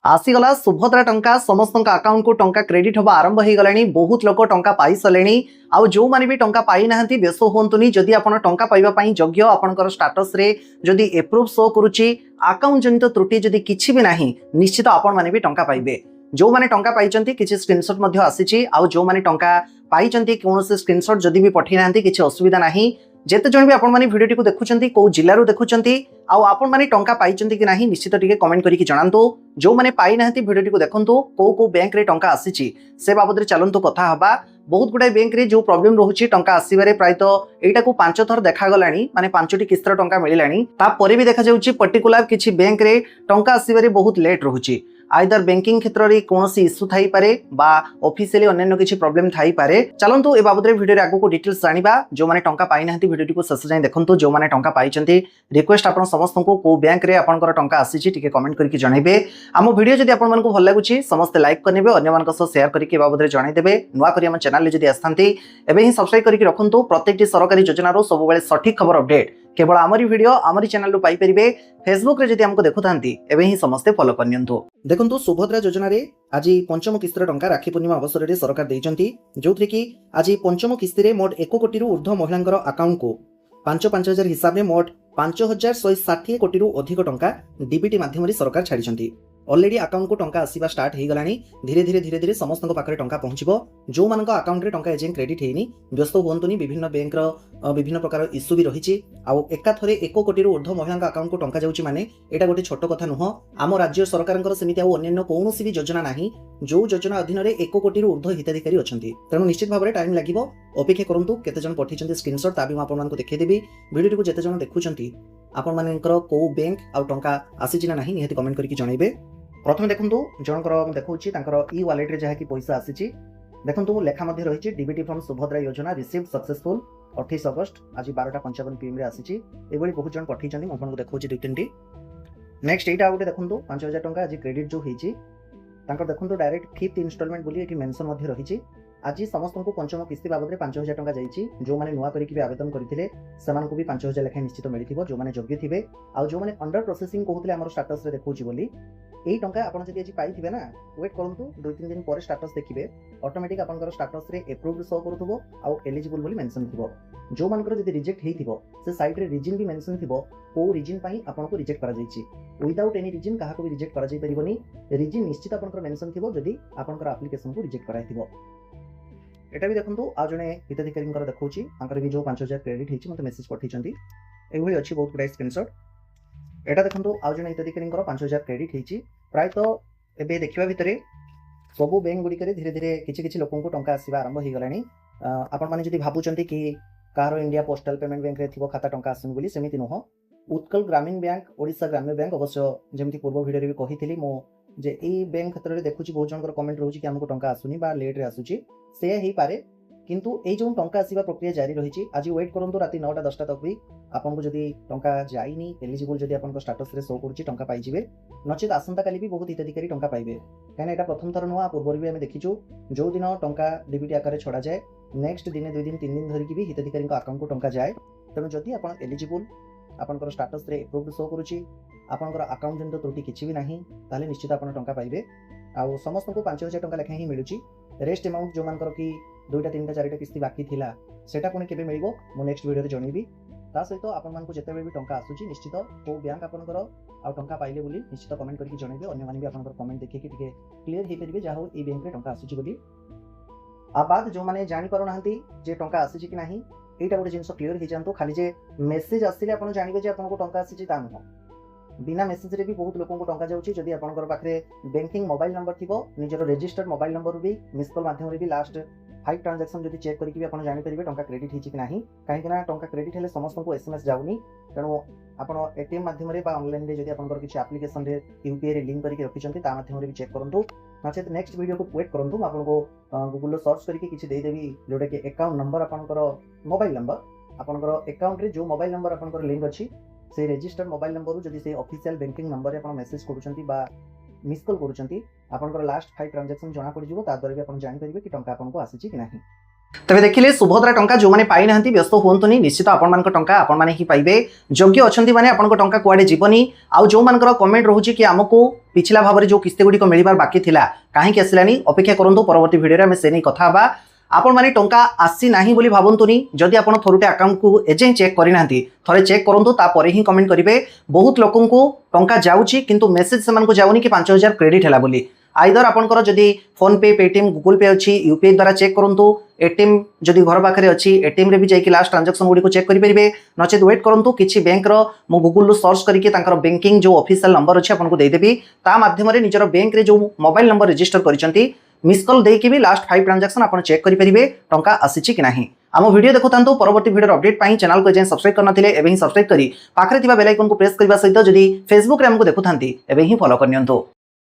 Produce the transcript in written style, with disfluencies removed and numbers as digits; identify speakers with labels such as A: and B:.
A: आसीगला सुभद्रा टंका समस्त अकाउंट को टंका क्रेडिट होगा आरंभ हो गलानी। बहुत लोक टंका पाई सारे आउ जो माने भी टंका पाई ना व्यस्त हुंतुनी। जदि आपण टंका पाइबा पई योग्य आपनकर स्टेटस रे जदि एप्रूव शो करूची अकाउंट जनित त्रुटि जदि किछि भी नाही निश्चित आपण माने भी टंका पाइबे। जो माने टंका पाइचंती किछि स्क्रीनशॉट मध्ये आसीची आउ जो माने टंका पाइचंती कोनोसे स्क्रीनशॉट जदि भी पठि नाहंती किछि असुविधा नाही। जेते जण भी आपण माने वीडियो टिको देखुचंती को जिल्लारू देखुचंती आउ आपण माने टंका पाइचंती कि नाही निश्चित टिके कमेंट करिकि जणांतु। जो माने पाई नाहंती वीडियो टिको देखंतु को बैंक रे टंका आसीची से बाबद रे चलंतु कथा हबा। बहुत गुडा बैंक रे जो प्रॉब्लम रहुची टंका आसीबारे प्रायतः एटा को 5 थर देखा गलानी माने 5टी किस्तर टंका मिलिलानी। ता परे भी देखा जाउची पर्टिकुलर किछि बैंक रे टंका आसीबारे बहुत लेट रहुची। आइदर बैंकिंग क्षेत्र रे कोनोसी इश्यू थाई पारे बा ऑफिशियली अन्य किछि प्रॉब्लम थाई पारे। चलंतु ए बाबद रे वीडियो रे आगो को डिटेल्स जानिबा। जो माने टंका पाई नाहंती वीडियो को शेष जाय देखंतु। जो माने टंका पाइचंती रिक्वेस्ट आपण समस्त को बैंक रे आपनकर टंका आसीची टिके कमेंट करके जणाइबे। आम वीडियो जदि आपण मानको भल लागुची समस्त लाइक करनेबे अन्य मानक सह शेयर करके बाबद रे जणाइ देबे। नुवा करी हम चैनल ले जदि आस्थांती एबे ही सब्सक्राइब करके रखंतु। प्रत्येकटी सरकारी योजना रो सब बेले सठिक खबर अपडेट केवल आमरी वीडियो आमरी चैनल रो पाई परिबे। फेसबुक रे जदि हमको देखुथांती एबे ही समस्त फॉलो करनियंतु। देखंतु सुभद्रा योजना रे आज पंचम किस्तिर टंका राखी पूर्णिमा अवसर रे सरकार देइचंती। जोथरे कि आज पंचम किस्ति रे मोट 1 कोटी रु ऊर्ध्व महिलांकर अकाउंट को 5,000 हजार हिसाब रे मोट 5,160 कोटी रु अधिक टंका डीबीटी माध्यम रे सरकार छाडिचंती। ऑलरेडी अकाउंट को टंका आसीबा स्टार्ट हो गलानी। धीरे धीरे समस्त पाखे टंका पहुंचबो। जो मानक अकाउंट रे टंका एजें क्रेडिट हेनी व्यस्त हुंतुनी। विभिन्न बैंक रो विभिन्न प्रकार इश्यू भी रहिछि। आउ एका थरे 1 कोटी रु ऊर्ध्व महिला अकाउंट को टंका जाउछि माने एटा गोटे छोट कथा नुह। आम राज्य सरकारंकर समिति आउ अन्य कोनोसी भी योजना नाही जो योजना अधीन रे 1 कोटी रु ऊर्ध्व हिताधिकारी अछंती। तेणु निश्चित भाबरे टाइम लागिवो। अपेक्षा करंतु केते जण पठिचंती स्क्रीनशॉट ता भी म आपन मानकु देखै देबी। वीडियो को जेते जण देखुचंती आपन मानकर को बैंक आउ टंका आसीछि ना नाही निहाती कमेंट करके जणाइबे। प्रथम देखंतु जनकर देखौछि तांकर ई वॉलेट रे जहा कि पैसा आसीछि। देखंतु लेखा मध्ये रहिछि डीबीटी फ्रॉम सुभद्रा योजना रिसीव्ड सक्सेसफुल 28 अगस्त आज 12:55 पीएम रे आसीछि। एबोली बहुत जण पठिचंती म आपन को देखौछि दुई तीनटी। नेक्स्ट एटा आउटे देखंतु 5000 टंका आज क्रेडिट जो हेछि तांकर देखंतु डायरेक्ट 5th इंस्टॉलमेंट बोली एठी मेंशन मध्ये रहिछि। आज समस्त को पंचम किस्ती बाबद रे 5000 टंका जाइछि। जो माने नुवा करिकि भी आवेदन करथिले समान को भी 5000 लेखा निश्चित मिलिथिबो। जो माने योग्य थिबे आ जो माने अंडर प्रोसेसिंग कहउथिले हमर स्टेटस रे देखौछि बोली एई टंका आपण जदि आज पाइथिबे ना वेट करंतु 2-3 दिन पर स्टेटस देखिबे ऑटोमेटिक आपनकर स्टेटस रे अप्रूव्ड शो करूथबो आ एलिजिबल बोली मेंशन थिबो। जो मानकर जदि रिजेक्ट हेइथिबो से साइड रे रीजन भी मेंशन थिबो को रीजन पई आपन को रिजेक्ट करा जाइछि। विदाउट एनी रीजन काहा को भी रिजेक्ट करा जाई परिबोनी। रीजन निश्चित आपनकर मेंशन थिबो जदि आपनकर एप्लीकेशन को रिजेक्ट कराइथिबो। एटा भी देखंतु आ जने हिताधिकारींकर देखौछि तांकर भी जो 5000 क्रेडिट हेछि मते मेसेज पठिचंती। एभली अछि बहुत गुडा स्क्रीनशॉट। एटा देखंतु आ जने हिताधिकारींकर 5000 क्रेडिट हेछि। प्रायतः एबे देखिबा भितरे सबु बैंक गुडी करे धीरे धीरे किछि लोकन को टंका आसीबा आरंभ हो गलानी। आपण माने जदि भाबुचंती कि car India postal payment bank रे थिबो खाता टंका आसन बोली सेमिति नहो। उत्कल ग्रामीण बैंक ओडिशा ग्राम्य बैंक अवश्य जेमति पूर्व वीडियो रे भी कहिथिली मो जे ए बैंक क्षेत्र रे देखुची बहुत जनकर कमेंट रहउची कि हमको टंका आसुनी बा लेट रे आसुची से हेई पारे। किंतु ए जो टंका आसीबा प्रक्रिया जारी रहिछि आज वेट करंतु राति 9टा-10टा तक भी आपन को जदि टंका जाइनी एलिजिबल जदि आपन को स्टेटस रे शो करूची टंका पाइ जिवे। नचित आसंता काली भी बहुत हिताधिकारी टंका पाइबे। काने एटा प्रथम थर नुआ पूर्व भी हम देखिछु जो दिन टंका डीबीटी आकार रे छोड़ा जाए नेक्स्ट दिन 2 दिन 3 दिन धरि कि भी हिताधिकारी अकाउंट को टंका जाए। तेणु जदि आपन एलिजिबल आपनकर स्टेटस रे अप्रूव्ड शो करूची आपनकर अकाउंट जन त्रुटि किछि भी नाही ताले निश्चित आपन टंका पाइबे। आ समस्त को 5000 टंका लेखा ही मिलुची। रेस्ट अमाउंट जो मानकर कि 2टा 3टा 4टा किस्ती बाकी थिला सेटा पुणी केबे मिलिबो मो नेक्स्ट वीडियो रे जणैबी। ता सहित आपन मान को जेतेबे भी टंका आसुची निश्चित को बैंक आपनकर आ टंका पाइले बोली निश्चित कमेंट करके जणैबे। अन्य माने भी आपनकर कमेंट देखि कि टिके क्लियर हे परिबे जा हो ए बैंक रे टंका आसुची बोली। आ बाद जो माने जानि पारो नाहंती जे टंका आसीची कि नाही एटा गोटे जिंस क्लियर हे जानतो। खाली जे मेसेज आसिले आपन जानिबे जे आपन को टंका आसीची ता नहो। बिना मेसेज रे भी बहुत लोगों को टंका जाउची। जदि आपनकर पाखरे बैंकिंग मोबाइल नंबर थिबो निजरो रजिस्टर्ड मोबाइल नंबर भी मिस कॉल माध्यम रे भी लास्ट 5 ट्रांजैक्शन जदि चेक करके भी आपन जानि परिबे टंका क्रेडिट हिची कि नाही। काहे कि ना टंका क्रेडिट हेले समस्त को एसएमएस जाउनी। तेणु आपन एटीएम माध्यम रे बा ऑनलाइन रे जदि आपनकर किछि एप्लीकेशन रे यूपीआई रे लिंक करके रखिचंती ता माध्यम रे भी चेक करंतु। नचेत नेक्स्ट वीडियो को वेट करंतु। आपन को गूगल रो सर्च करके किछि देई देबी जोडे के अकाउंट नंबर आपनकर मोबाइल नंबर आपनकर अकाउंट रे जो मोबाइल नंबर आपनकर लिंक अछि से रजिस्टर्ड मोबाइल नंबर जदि से ऑफिशियल बैंकिंग नंबर रे आपन मेसेज करूचंती बा मिस कॉल करूचंती आपनकर लास्ट 5 ट्रांजैक्शन जणा पड़ जिवो। ता द्वारा भी आपन जानि परिबे कि टंका आपन को आसीची कि नाही। तेरे देखिले सुभद्रा टंका जो मैंने पाई ना व्यस्त हुंतुनि निश्चित आपण टंका आपण मैंने ही पाइबे योग्य अच्छी मैंने आपण टंका कुआडे जीवनी आउ जो मानकर कमेंट रोचे कि आमको पिछला भाव में जो किस्ती गुड़िक मिलबार बाकी थिला कहीं आसलानी अपेक्षा करूँ परवर्ती भिडियो में से नहीं कथा हवा आपण माने टंका आसी नाही बोली भावंतुनी जदि आपण थरुटे अकाउंट को एजे चेक करना थरे चेक करूँ तापर ही कमेंट करेंगे बहुत लोक टंका जाऊँगी किंतु मेसेज से जाऊनी कि 5000 क्रेडिट है बोली आइदर आपंकर जदि फोन पे पेटीएम गूगल पे अच्छी यूपीआई द्वारा चेक करूँ एटीएम जदि घर पाखे अच्छी एटीएम रे भी जाइए लास्ट ट्रांजेक्शन गुड़ी चेक करेंगे नचेत वेट करूँ कि बैंक मु गूगल सर्च करके बैंकिंग जो ऑफिशियल नंबर अच्छे आपको देदेवी ता माध्यम निजर बैंक रे जो मोबाइल नंबर रजिस्टर कर मिस कॉल देकी भी लास्ट 5 ट्रांजेक्शन आप चेक करेंगे टंका आसी कि नहीं आम वीडियो देखुं परवर्ती वीडियो अपडेट पाई चैनल को सब्सक्राइब करनथिले एबे ही सब्सक्राइब करी पाखरे थिबा बेल आइकन को प्रेस करबा सहित जदि फेसबुक रे हमको देखुथांती एबे ही फॉलो करनियंतु।